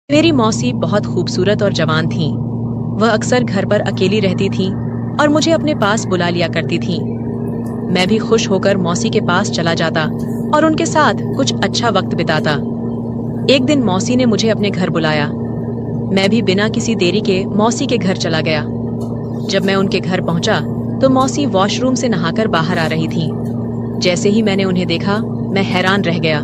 मेरी मौसी बहुत खूबसूरत और जवान थीं। वह अक्सर घर पर अकेली रहती थीं और मुझे अपने पास बुला लिया करती थीं। मैं भी खुश होकर मौसी के पास चला जाता और उनके साथ कुछ अच्छा वक्त बिताता। एक दिन मौसी ने मुझे अपने घर बुलाया। मैं भी बिना किसी देरी के मौसी के घर चला गया। जब मैं उनके घर पहुंचा तो मौसी वॉशरूम से नहाकर बाहर आ रही थीं। जैसे ही मैंने उन्हें देखा, मैं हैरान रह गया।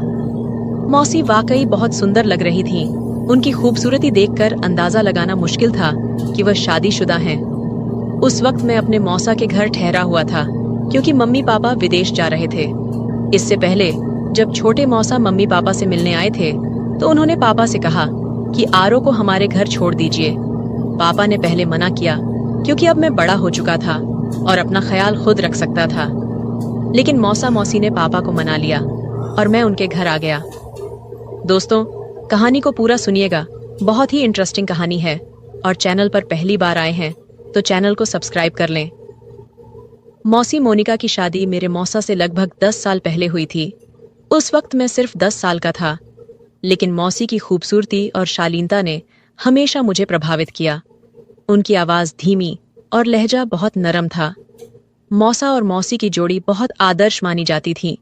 मौसी वाकई बहुत सुंदर लग रही थीं। उनकी खूबसूरती देखकर अंदाजा लगाना मुश्किल था कि वह शादीशुदा हैं। उस वक्त मैं अपने मौसा के घर ठहरा हुआ था क्योंकि मम्मी पापा विदेश जा रहे थे। इससे पहले जब छोटे मौसा मम्मी पापा से मिलने आए थे तो उन्होंने पापा से कहा कि आरो को हमारे घर छोड़ दीजिए। पापा ने पहले मना किया क्योंकि अब मैं बड़ा हो चुका था और अपना ख्याल खुद रख सकता था। लेकिन मौसा मौसी ने पापा को मना लिया और मैं उनके घर आ गया। दोस्तों, कहानी को पूरा सुनिएगा। बहुत ही इंटरेस्टिंग कहानी है और चैनल पर पहली बार आए हैं तो चैनल को सब्सक्राइब कर लें। मौसी मोनिका की शादी मेरे मौसा से लगभग 10 साल पहले हुई थी। उस वक्त मैं सिर्फ 10 साल का था, लेकिन मौसी की खूबसूरती और शालीनता ने हमेशा मुझे प्रभावित किया। उनकी आवाज़ धीमी और लहजा बहुत नरम था। मौसा और मौसी की जोड़ी बहुत आदर्श मानी जाती थी,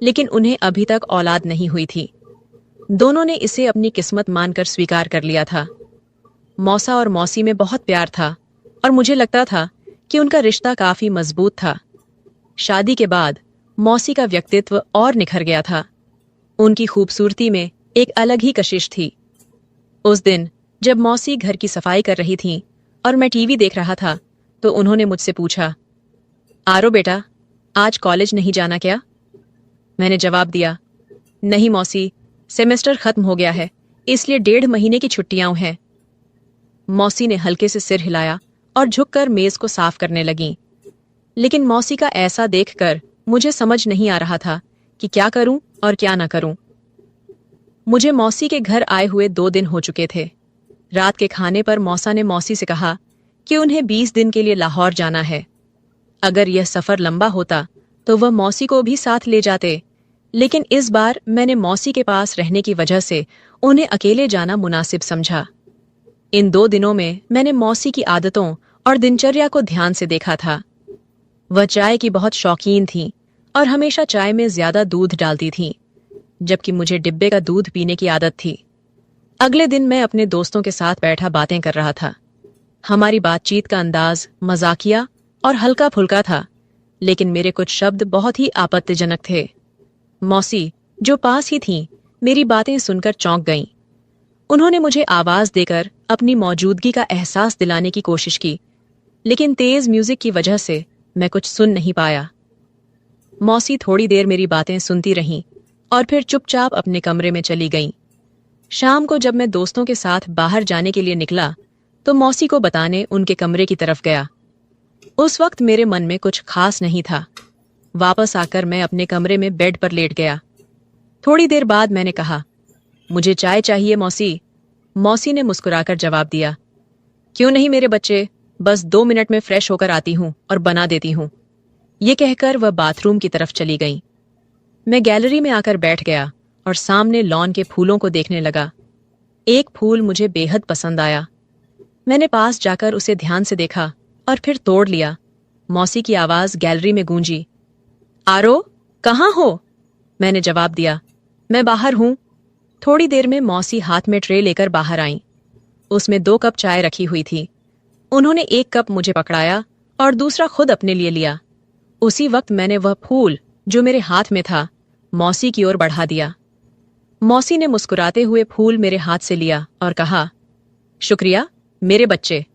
लेकिन उन्हें अभी तक औलाद नहीं हुई थी। दोनों ने इसे अपनी किस्मत मानकर स्वीकार कर लिया था। मौसा और मौसी में बहुत प्यार था और मुझे लगता था कि उनका रिश्ता काफी मजबूत था। शादी के बाद मौसी का व्यक्तित्व और निखर गया था। उनकी खूबसूरती में एक अलग ही कशिश थी। उस दिन जब मौसी घर की सफाई कर रही थीं और मैं टीवी देख रहा था तो उन्होंने मुझसे पूछा, आरो बेटा, आज कॉलेज नहीं जाना क्या? मैंने जवाब दिया, नहीं मौसी, सेमेस्टर खत्म हो गया है, इसलिए 1.5 महीने की छुट्टियां हैं। मौसी ने हल्के से सिर हिलाया और झुककर मेज को साफ करने लगीं। लेकिन मौसी का ऐसा देखकर मुझे समझ नहीं आ रहा था कि क्या करूं और क्या ना करूं। मुझे मौसी के घर आए हुए 2 दिन हो चुके थे। रात के खाने पर मौसा ने मौसी से कहा कि उन्हें 20 दिन के लिए लाहौर जाना है। अगर यह सफर लंबा होता तो वह मौसी को भी साथ ले जाते, लेकिन इस बार मैंने मौसी के पास रहने की वजह से उन्हें अकेले जाना मुनासिब समझा। इन 2 दिनों में मैंने मौसी की आदतों और दिनचर्या को ध्यान से देखा था। वह चाय की बहुत शौकीन थीं और हमेशा चाय में ज्यादा दूध डालती थीं, जबकि मुझे डिब्बे का दूध पीने की आदत थी। अगले दिन मैं अपने दोस्तों के साथ बैठा बातें कर रहा था। हमारी बातचीत का अंदाज मजाकिया और हल्का फुल्का था, लेकिन मेरे कुछ शब्द बहुत ही आपत्तिजनक थे। मौसी, जो पास ही थीं, मेरी बातें सुनकर चौंक गईं। उन्होंने मुझे आवाज देकर अपनी मौजूदगी का एहसास दिलाने की कोशिश की, लेकिन तेज म्यूजिक की वजह से मैं कुछ सुन नहीं पाया। मौसी थोड़ी देर मेरी बातें सुनती रहीं और फिर चुपचाप अपने कमरे में चली गईं। शाम को जब मैं दोस्तों के साथ बाहर जाने के लिए निकला तो मौसी को बताने उनके कमरे की तरफ गया। उस वक्त मेरे मन में कुछ खास नहीं था। वापस आकर मैं अपने कमरे में बेड पर लेट गया। थोड़ी देर बाद मैंने कहा, मुझे चाय चाहिए मौसी। मौसी ने मुस्कुराकर जवाब दिया, क्यों नहीं मेरे बच्चे, बस 2 मिनट में फ्रेश होकर आती हूँ और बना देती हूँ। ये कहकर वह बाथरूम की तरफ चली गई। मैं गैलरी में आकर बैठ गया और सामने लॉन के फूलों को देखने लगा। एक फूल मुझे बेहद पसंद आया। मैंने पास जाकर उसे ध्यान से देखा और फिर तोड़ लिया। मौसी की आवाज गैलरी में गूंजी, आरो, कहाँ हो? मैंने जवाब दिया, मैं बाहर हूं। थोड़ी देर में मौसी हाथ में ट्रे लेकर बाहर आईं। उसमें 2 कप चाय रखी हुई थी। उन्होंने एक कप मुझे पकड़ाया और दूसरा खुद अपने लिए लिया। उसी वक्त मैंने वह फूल जो मेरे हाथ में था मौसी की ओर बढ़ा दिया। मौसी ने मुस्कुराते हुए फूल मेरे हाथ से लिया और कहा, शुक्रिया मेरे बच्चे।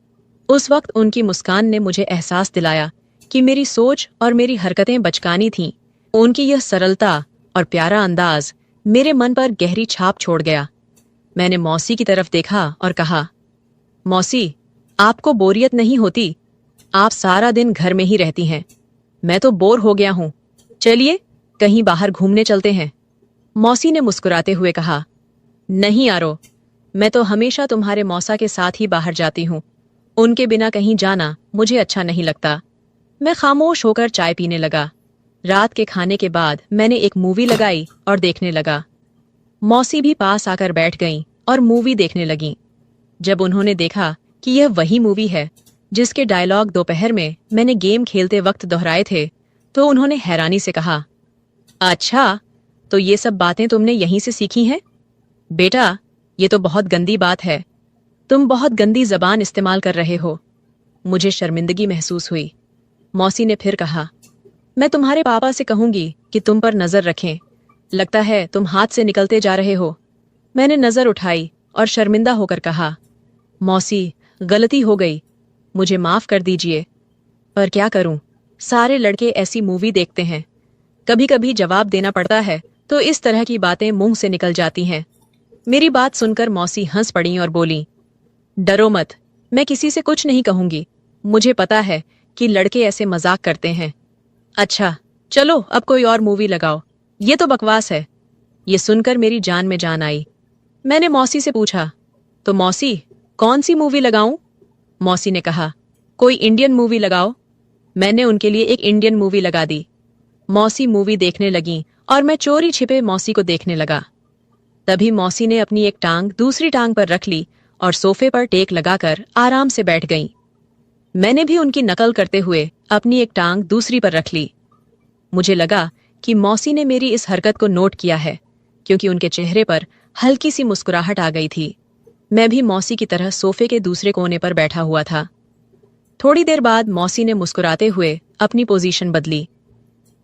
उस वक्त उनकी मुस्कान ने मुझे एहसास दिलाया कि मेरी सोच और मेरी हरकतें बचकानी थीं। उनकी यह सरलता और प्यारा अंदाज मेरे मन पर गहरी छाप छोड़ गया। मैंने मौसी की तरफ देखा और कहा, मौसी, आपको बोरियत नहीं होती? आप सारा दिन घर में ही रहती हैं। मैं तो बोर हो गया हूं। चलिए कहीं बाहर घूमने चलते हैं। मौसी ने मुस्कुराते हुए कहा, नहीं आरो, मैं तो हमेशा तुम्हारे मौसा के साथ ही बाहर जाती हूँ। उनके बिना कहीं जाना मुझे अच्छा नहीं लगता। मैं खामोश होकर चाय पीने लगा। रात के खाने के बाद मैंने एक मूवी लगाई और देखने लगा। मौसी भी पास आकर बैठ गईं और मूवी देखने लगीं। जब उन्होंने देखा कि यह वही मूवी है जिसके डायलॉग दोपहर में मैंने गेम खेलते वक्त दोहराए थे, तो उन्होंने हैरानी से कहा, अच्छा, तो ये सब बातें तुमने यहीं से सीखी हैं? बेटा, ये तो बहुत गंदी बात है। तुम बहुत गंदी जबान इस्तेमाल कर रहे हो। मुझे शर्मिंदगी महसूस हुई। मौसी ने फिर कहा, मैं तुम्हारे पापा से कहूंगी कि तुम पर नजर रखें। लगता है तुम हाथ से निकलते जा रहे हो। मैंने नजर उठाई और शर्मिंदा होकर कहा, मौसी, गलती हो गई, मुझे माफ कर दीजिए। पर क्या करूं, सारे लड़के ऐसी मूवी देखते हैं। कभी कभी जवाब देना पड़ता है तो इस तरह की बातें मुंह से निकल जाती हैं। मेरी बात सुनकर मौसी हंस पड़ी और बोली, डरो मत, मैं किसी से कुछ नहीं कहूंगी। मुझे पता है कि लड़के ऐसे मजाक करते हैं। अच्छा, चलो अब कोई और मूवी लगाओ, ये तो बकवास है। ये सुनकर मेरी जान में जान आई। मैंने मौसी से पूछा, तो मौसी, कौन सी मूवी लगाऊं? मौसी ने कहा, कोई इंडियन मूवी लगाओ। मैंने उनके लिए एक इंडियन मूवी लगा दी। मौसी मूवी देखने लगी और मैं चोरी छिपे मौसी को देखने लगा। तभी मौसी ने अपनी एक टांग दूसरी टांग पर रख ली और सोफे पर टेक लगाकर आराम से बैठ गईं। मैंने भी उनकी नकल करते हुए अपनी एक टांग दूसरी पर रख ली। मुझे लगा कि मौसी ने मेरी इस हरकत को नोट किया है, क्योंकि उनके चेहरे पर हल्की सी मुस्कुराहट आ गई थी। मैं भी मौसी की तरह सोफे के दूसरे कोने पर बैठा हुआ था। थोड़ी देर बाद मौसी ने मुस्कुराते हुए अपनी पोजीशन बदली।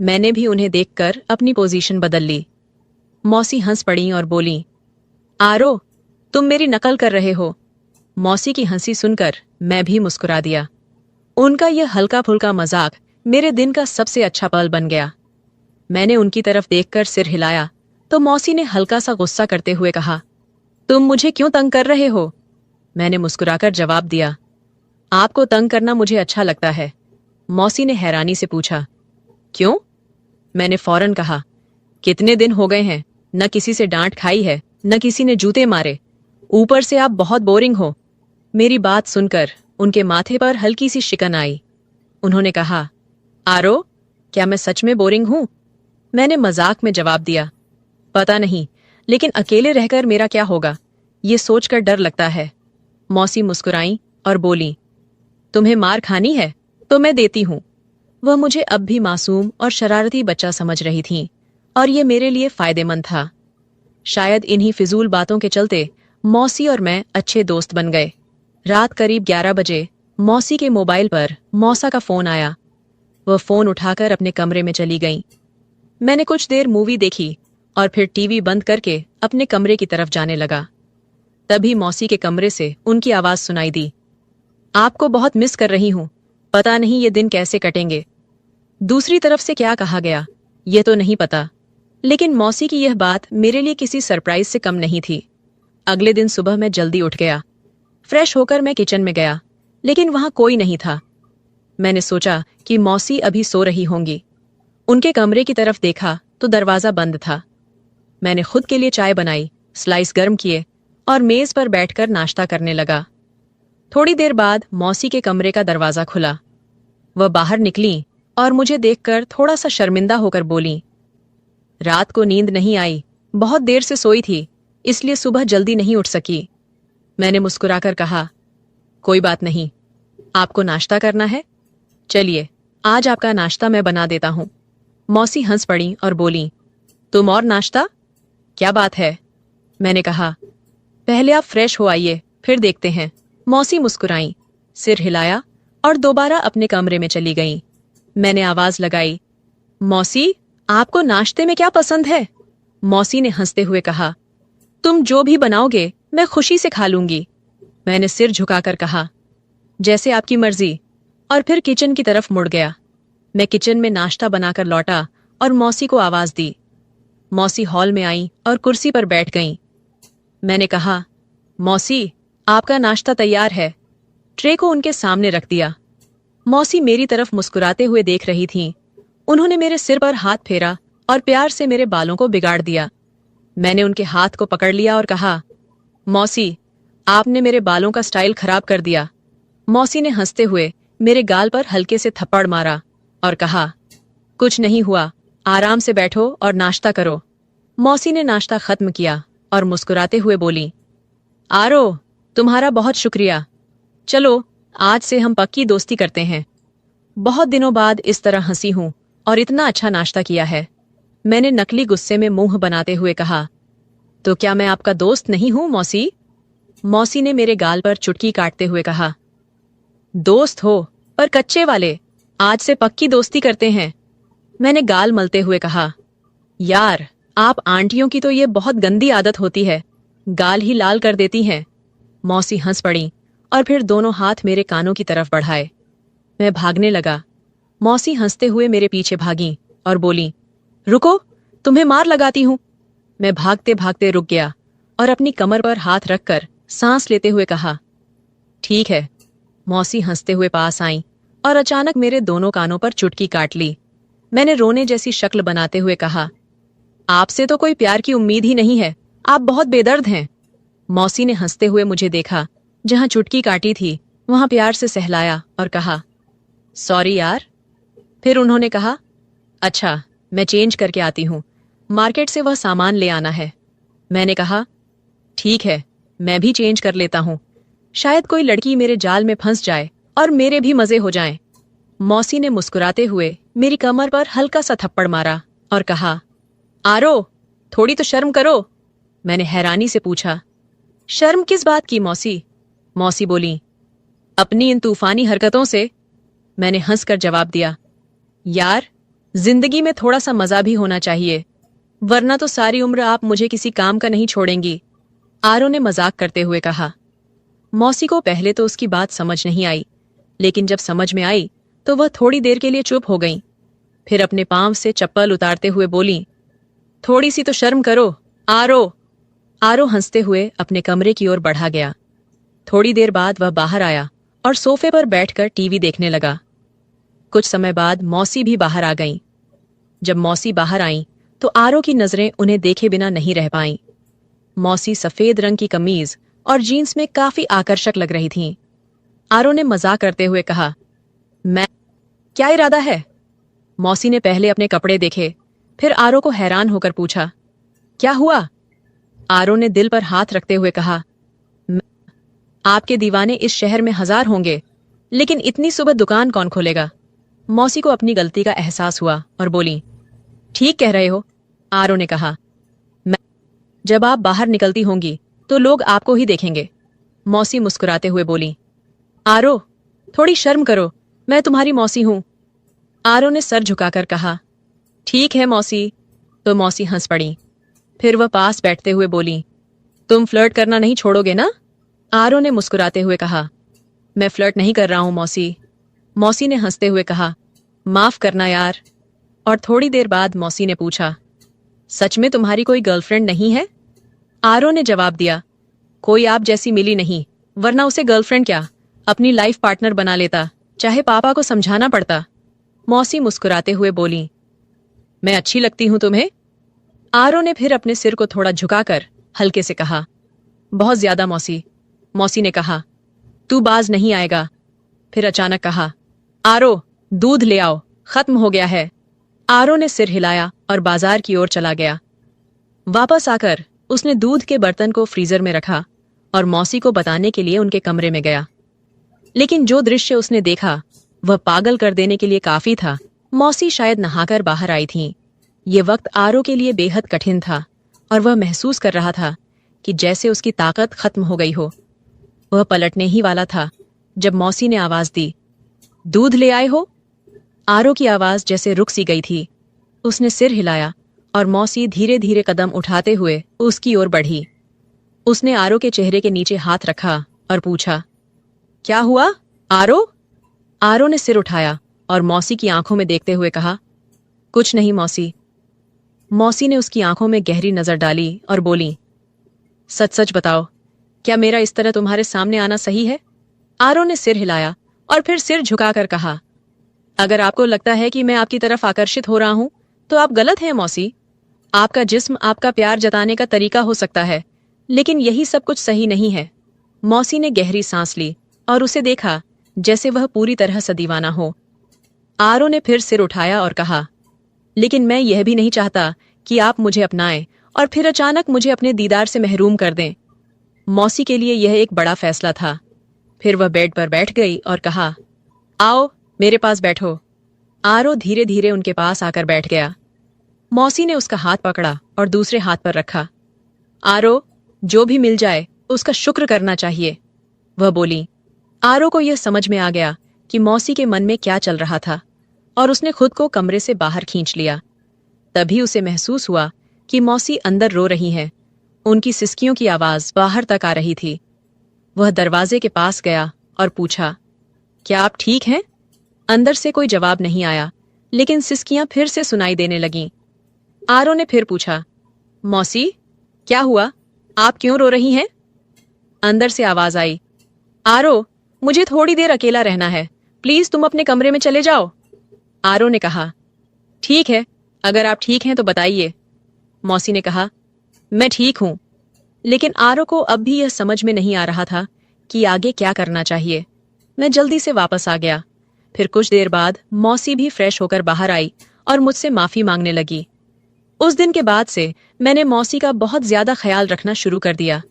मैंने भी उन्हें देखकर अपनी पोजीशन बदल ली। मौसी हंस पड़ी और बोली, आरो, तुम मेरी नकल कर रहे हो। मौसी की हंसी सुनकर मैं भी मुस्कुरा दिया। उनका यह हल्का फुल्का मजाक मेरे दिन का सबसे अच्छा पल बन गया। मैंने उनकी तरफ देखकर सिर हिलाया तो मौसी ने हल्का सा गुस्सा करते हुए कहा, तुम मुझे क्यों तंग कर रहे हो? मैंने मुस्कुराकर जवाब दिया, आपको तंग करना मुझे अच्छा लगता है। मौसी ने हैरानी से पूछा, क्यों? मैंने फौरन कहा, कितने दिन हो गए हैं, न किसी से डांट खाई है, न किसी ने जूते मारे। ऊपर से आप बहुत बोरिंग हो। मेरी बात सुनकर उनके माथे पर हल्की सी शिकन आई। उन्होंने कहा, आरो, क्या मैं सच में बोरिंग हूं? मैंने मजाक में जवाब दिया, पता नहीं, लेकिन अकेले रहकर मेरा क्या होगा, ये सोचकर डर लगता है। मौसी मुस्कुराई और बोली, तुम्हें मार खानी है तो मैं देती हूं। वह मुझे अब भी मासूम और शरारती बच्चा समझ रही थीं, और ये मेरे लिए फायदेमंद था। शायद इन्हीं फिजूल बातों के चलते मौसी और मैं अच्छे दोस्त बन गए। रात करीब 11 बजे मौसी के मोबाइल पर मौसा का फोन आया। वह फोन उठाकर अपने कमरे में चली गईं। मैंने कुछ देर मूवी देखी और फिर टीवी बंद करके अपने कमरे की तरफ जाने लगा। तभी मौसी के कमरे से उनकी आवाज सुनाई दी, आपको बहुत मिस कर रही हूं, पता नहीं ये दिन कैसे कटेंगे। दूसरी तरफ से क्या कहा गया ये तो नहीं पता, लेकिन मौसी की यह बात मेरे लिए किसी सरप्राइज से कम नहीं थी। अगले दिन सुबह मैं जल्दी उठ गया। फ्रेश होकर मैं किचन में गया, लेकिन वहां कोई नहीं था। मैंने सोचा कि मौसी अभी सो रही होंगी। उनके कमरे की तरफ देखा तो दरवाजा बंद था। मैंने खुद के लिए चाय बनाई, स्लाइस गर्म किए और मेज पर बैठकर नाश्ता करने लगा। थोड़ी देर बाद मौसी के कमरे का दरवाजा खुला। वह बाहर निकली और मुझे देखकर थोड़ा सा शर्मिंदा होकर बोली, रात को नींद नहीं आई, बहुत देर से सोई थी, इसलिए सुबह जल्दी नहीं उठ सकी। मैंने मुस्कुराकर कहा, कोई बात नहीं, आपको नाश्ता करना है? चलिए, आज आपका नाश्ता मैं बना देता हूं। मौसी हंस पड़ी और बोली, तुम और नाश्ता? क्या बात है? मैंने कहा, पहले आप फ्रेश हो आइए, फिर देखते हैं। मौसी मुस्कुराई, सिर हिलाया और दोबारा अपने कमरे में चली गईं। मैंने आवाज लगाई, मौसी, आपको नाश्ते में क्या पसंद है? मौसी ने हंसते हुए कहा, तुम जो भी बनाओगे मैं खुशी से खा लूंगी। मैंने सिर झुकाकर कहा, जैसे आपकी मर्जी, और फिर किचन की तरफ मुड़ गया। मैं किचन में नाश्ता बनाकर लौटा और मौसी को आवाज दी। मौसी हॉल में आई और कुर्सी पर बैठ गईं। मैंने कहा, मौसी, आपका नाश्ता तैयार है। ट्रे को उनके सामने रख दिया। मौसी मेरी तरफ मुस्कुराते हुए देख रही थीं। उन्होंने मेरे सिर पर हाथ फेरा और प्यार से मेरे बालों को बिगाड़ दिया। मैंने उनके हाथ को पकड़ लिया और कहा, मौसी, आपने मेरे बालों का स्टाइल खराब कर दिया। मौसी ने हंसते हुए मेरे गाल पर हल्के से थप्पड़ मारा और कहा, कुछ नहीं हुआ, आराम से बैठो और नाश्ता करो। मौसी ने नाश्ता खत्म किया और मुस्कुराते हुए बोली, आरो, तुम्हारा बहुत शुक्रिया। चलो, आज से हम पक्की दोस्ती करते हैं। बहुत दिनों बाद इस तरह हंसी हूं और इतना अच्छा नाश्ता किया है। मैंने नकली गुस्से में मुंह बनाते हुए कहा, तो क्या मैं आपका दोस्त नहीं हूं मौसी? मौसी ने मेरे गाल पर चुटकी काटते हुए कहा, दोस्त हो पर कच्चे वाले। आज से पक्की दोस्ती करते हैं। मैंने गाल मलते हुए कहा, यार, आप आंटियों की तो ये बहुत गंदी आदत होती है, गाल ही लाल कर देती हैं। मौसी हंस पड़ी और फिर दोनों हाथ मेरे कानों की तरफ बढ़ाए। मैं भागने लगा। मौसी हंसते हुए मेरे पीछे भागी और बोली, रुको, तुम्हें मार लगाती हूं। मैं भागते भागते रुक गया और अपनी कमर पर हाथ रखकर सांस लेते हुए कहा, ठीक है। मौसी हंसते हुए पास आई और अचानक मेरे दोनों कानों पर चुटकी काट ली। मैंने रोने जैसी शक्ल बनाते हुए कहा, आपसे तो कोई प्यार की उम्मीद ही नहीं है, आप बहुत बेदर्द हैं। मौसी ने हंसते हुए मुझे देखा, जहां चुटकी काटी थी वहां प्यार से सहलाया और कहा, सॉरी यार। फिर उन्होंने कहा, अच्छा, मैं चेंज करके आती हूं, मार्केट से वह सामान ले आना है। मैंने कहा, ठीक है, मैं भी चेंज कर लेता हूं, शायद कोई लड़की मेरे जाल में फंस जाए और मेरे भी मजे हो जाएं। मौसी ने मुस्कुराते हुए मेरी कमर पर हल्का सा थप्पड़ मारा और कहा, आरो, थोड़ी तो शर्म करो। मैंने हैरानी से पूछा, शर्म किस बात की मौसी? मौसी बोली, अपनी इन तूफानी हरकतों से। मैंने हंसकर जवाब दिया, यार, जिंदगी में थोड़ा सा मजा भी होना चाहिए, वरना तो सारी उम्र आप मुझे किसी काम का नहीं छोड़ेंगी। आरो ने मजाक करते हुए कहा। मौसी को पहले तो उसकी बात समझ नहीं आई, लेकिन जब समझ में आई तो वह थोड़ी देर के लिए चुप हो गई। फिर अपने पांव से चप्पल उतारते हुए बोली, थोड़ी सी तो शर्म करो, आरो। आरो हंसते हुए अपने कमरे की ओर बढ़ा गया। थोड़ी देर बाद वह बाहर आया और सोफे पर बैठकर टीवी देखने लगा। कुछ समय बाद मौसी भी बाहर आ गईं। जब मौसी बाहर आईं तो आरो की नजरें उन्हें देखे बिना नहीं रह पाईं। मौसी सफेद रंग की कमीज और जीन्स में काफी आकर्षक लग रही थीं। आरो ने मजाक करते हुए कहा, मैं, क्या इरादा है? मौसी ने पहले अपने कपड़े देखे, फिर आरो को हैरान होकर पूछा, क्या हुआ? आरो ने दिल पर हाथ रखते हुए कहा, आपके दीवाने इस शहर में 1000 होंगे, लेकिन इतनी सुबह दुकान कौन खोलेगा? मौसी को अपनी गलती का एहसास हुआ और बोली, ठीक कह रहे हो। आरो ने कहा, जब आप बाहर निकलती होंगी तो लोग आपको ही देखेंगे। मौसी मुस्कुराते हुए बोली, आरो, थोड़ी शर्म करो, मैं तुम्हारी मौसी हूं। आरो ने सर झुकाकर कहा, ठीक है मौसी। तो मौसी हंस पड़ी। फिर वह पास बैठते हुए बोली, तुम फ्लर्ट करना नहीं छोड़ोगे ना? आरो ने मुस्कुराते हुए कहा, मैं फ्लर्ट नहीं कर रहा हूं मौसी। मौसी ने हंसते हुए कहा, माफ करना यार। और थोड़ी देर बाद मौसी ने पूछा, सच में तुम्हारी कोई गर्लफ्रेंड नहीं है? आरो ने जवाब दिया, कोई आप जैसी मिली नहीं, वरना उसे गर्लफ्रेंड क्या, अपनी लाइफ पार्टनर बना लेता, चाहे पापा को समझाना पड़ता। मौसी मुस्कुराते हुए बोली, मैं अच्छी लगती हूं तुम्हें? आरो ने फिर अपने सिर को थोड़ा झुकाकर हल्के से कहा, बहुत ज्यादा मौसी। मौसी ने कहा, तू बाज नहीं आएगा। फिर अचानक कहा, आरो, दूध ले आओ, खत्म हो गया है। आरो ने सिर हिलाया और बाजार की ओर चला गया। वापस आकर उसने दूध के बर्तन को फ्रीजर में रखा और मौसी को बताने के लिए उनके कमरे में गया। लेकिन जो दृश्य उसने देखा वह पागल कर देने के लिए काफी था। मौसी शायद नहाकर बाहर आई थीं। ये वक्त आरो के लिए बेहद कठिन था और वह महसूस कर रहा था कि जैसे उसकी ताकत खत्म हो गई हो। वह पलटने ही वाला था जब मौसी ने आवाज दी, दूध ले आए हो? आरो की आवाज जैसे रुक सी गई थी। उसने सिर हिलाया और मौसी धीरे धीरे कदम उठाते हुए उसकी ओर बढ़ी। उसने आरो के चेहरे के नीचे हाथ रखा और पूछा, क्या हुआ आरो? आरो ने सिर उठाया और मौसी की आंखों में देखते हुए कहा, कुछ नहीं मौसी। मौसी ने उसकी आंखों में गहरी नजर डाली और बोली, सच सच बताओ, क्या मेरा इस तरह तुम्हारे सामने आना सही है? आरो ने सिर हिलाया और फिर सिर झुकाकर कहा, अगर आपको लगता है कि मैं आपकी तरफ आकर्षित हो रहा हूं तो आप गलत हैं मौसी। आपका जिस्म आपका प्यार जताने का तरीका हो सकता है, लेकिन यही सब कुछ सही नहीं है। मौसी ने गहरी सांस ली और उसे देखा जैसे वह पूरी तरह से दीवाना हो। आरो ने फिर सिर उठाया और कहा, लेकिन मैं यह भी नहीं चाहता कि आप मुझे अपनाएं और फिर अचानक मुझे अपने दीदार से महरूम कर दें। मौसी के लिए यह एक बड़ा फैसला था। फिर वह बेड पर बैठ गई और कहा, आओ मेरे पास बैठो। आरो धीरे धीरे उनके पास आकर बैठ गया। मौसी ने उसका हाथ पकड़ा और दूसरे हाथ पर रखा। आरो, जो भी मिल जाए उसका शुक्र करना चाहिए, वह बोली। आरो को यह समझ में आ गया कि मौसी के मन में क्या चल रहा था और उसने खुद को कमरे से बाहर खींच लिया। तभी उसे महसूस हुआ कि मौसी अंदर रो रही हैं। उनकी सिसकियों की आवाज बाहर तक आ रही थी। वह दरवाजे के पास गया और पूछा, क्या आप ठीक हैं? अंदर से कोई जवाब नहीं आया, लेकिन सिसकियां फिर से सुनाई देने लगीं। आरो ने फिर पूछा, मौसी, क्या हुआ? आप क्यों रो रही हैं? अंदर से आवाज आई, आरो, मुझे थोड़ी देर अकेला रहना है, प्लीज तुम अपने कमरे में चले जाओ। आरो ने कहा, ठीक है, अगर आप ठीक हैं तो बताइए। मौसी ने कहा, मैं ठीक हूं। लेकिन आरो को अब भी यह समझ में नहीं आ रहा था कि आगे क्या करना चाहिए। मैं जल्दी से वापस आ गया। फिर कुछ देर बाद मौसी भी फ्रेश होकर बाहर आई और मुझसे माफी मांगने लगी। उस दिन के बाद से मैंने मौसी का बहुत ज्यादा ख्याल रखना शुरू कर दिया,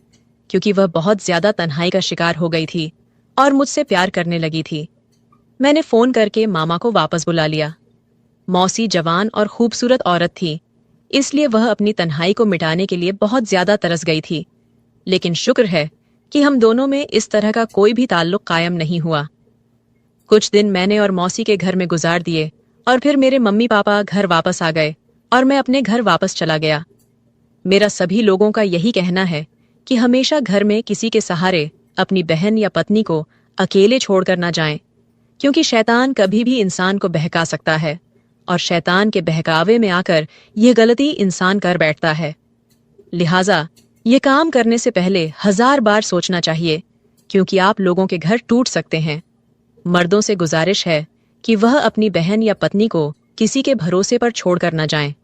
क्योंकि वह बहुत ज्यादा तन्हाई का शिकार हो गई थी और मुझसे प्यार करने लगी थी। मैंने फोन करके मामा को वापस बुला लिया। मौसी जवान और खूबसूरत औरत थी, इसलिए वह अपनी तन्हाई को मिटाने के लिए बहुत ज्यादा तरस गई थी। लेकिन शुक्र है कि हम दोनों में इस तरह का कोई भी ताल्लुक कायम नहीं हुआ। कुछ दिन मैंने और मौसी के घर में गुजार दिए और फिर मेरे मम्मी पापा घर वापस आ गए और मैं अपने घर वापस चला गया। मेरा सभी लोगों का यही कहना है कि हमेशा घर में किसी के सहारे अपनी बहन या पत्नी को अकेले छोड़कर ना जाएं, क्योंकि शैतान कभी भी इंसान को बहका सकता है और शैतान के बहकावे में आकर यह गलती इंसान कर बैठता है। लिहाजा ये काम करने से पहले 1000 बार सोचना चाहिए, क्योंकि आप लोगों के घर टूट सकते हैं। मर्दों से गुजारिश है कि वह अपनी बहन या पत्नी को किसी के भरोसे पर छोड़कर न जाएं।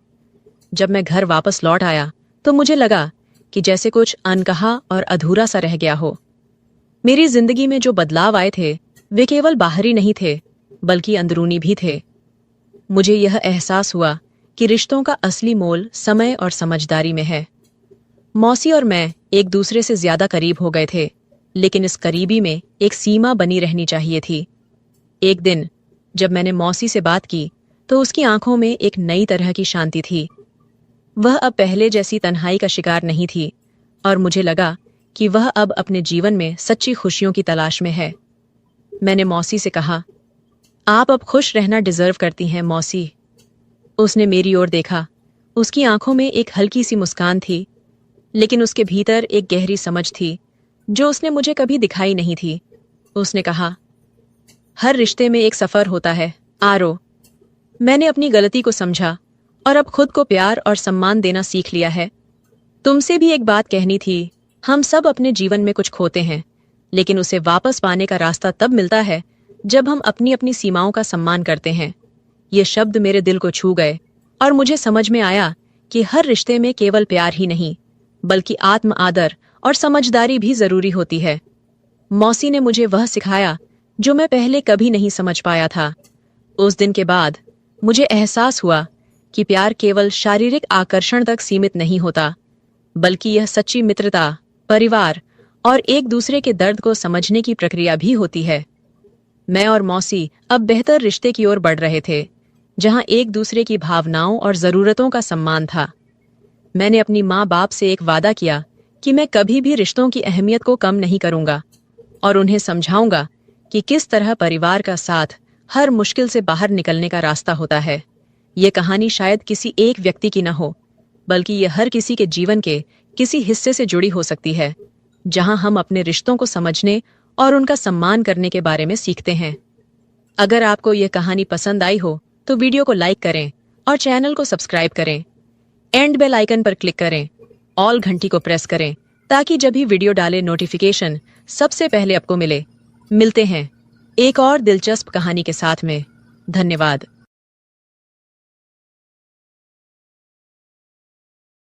जब मैं घर वापस लौट आया तो मुझे लगा कि जैसे कुछ अनकहा और अधूरा सा रह गया हो। मेरी जिंदगी में जो बदलाव आए थे वे केवल बाहरी नहीं थे, बल्कि अंदरूनी भी थे। मुझे यह एहसास हुआ कि रिश्तों का असली मोल समय और समझदारी में है। मौसी और मैं एक दूसरे से ज्यादा करीब हो गए थे, लेकिन इस करीबी में एक सीमा बनी रहनी चाहिए थी। एक दिन जब मैंने मौसी से बात की तो उसकी आंखों में एक नई तरह की शांति थी। वह अब पहले जैसी तन्हाई का शिकार नहीं थी और मुझे लगा कि वह अब अपने जीवन में सच्ची खुशियों की तलाश में है। मैंने मौसी से कहा, आप अब खुश रहना डिजर्व करती हैं मौसी। उसने मेरी ओर देखा। उसकी आंखों में एक हल्की सी मुस्कान थी, लेकिन उसके भीतर एक गहरी समझ थी जो उसने मुझे कभी दिखाई नहीं थी। उसने कहा, हर रिश्ते में एक सफर होता है आरो। मैंने अपनी गलती को समझा और अब खुद को प्यार और सम्मान देना सीख लिया है। तुमसे भी एक बात कहनी थी, हम सब अपने जीवन में कुछ खोते हैं, लेकिन उसे वापस पाने का रास्ता तब मिलता है जब हम अपनी अपनी सीमाओं का सम्मान करते हैं। ये शब्द मेरे दिल को छू गए और मुझे समझ में आया कि हर रिश्ते में केवल प्यार ही नहीं, बल्कि आत्म आदर और समझदारी भी जरूरी होती है। मौसी ने मुझे वह सिखाया जो मैं पहले कभी नहीं समझ पाया था। उस दिन के बाद मुझे एहसास हुआ कि प्यार केवल शारीरिक आकर्षण तक सीमित नहीं होता, बल्कि यह सच्ची मित्रता, परिवार और एक दूसरे के दर्द को समझने की प्रक्रिया भी होती है। मैं और मौसी अब बेहतर रिश्ते की ओर बढ़ रहे थे, जहां एक दूसरे की भावनाओं और जरूरतों का सम्मान था। मैंने अपनी माँ बाप से एक वादा किया कि मैं कभी भी रिश्तों की अहमियत को कम नहीं करूंगा और उन्हें समझाऊंगा कि किस तरह परिवार का साथ हर मुश्किल से बाहर निकलने का रास्ता होता है। ये कहानी शायद किसी एक व्यक्ति की न हो, बल्कि ये हर किसी के जीवन के किसी हिस्से से जुड़ी हो सकती है, जहां हम अपने रिश्तों को समझने और उनका सम्मान करने के बारे में सीखते हैं। अगर आपको यह कहानी पसंद आई हो तो वीडियो को लाइक करें और चैनल को सब्सक्राइब करें। एंड बेल आइकन पर क्लिक करें, ऑल घंटी को प्रेस करें, ताकि जब भी वीडियो डाले नोटिफिकेशन सबसे पहले आपको मिले। मिलते हैं एक और दिलचस्प कहानी के साथ में। धन्यवाद।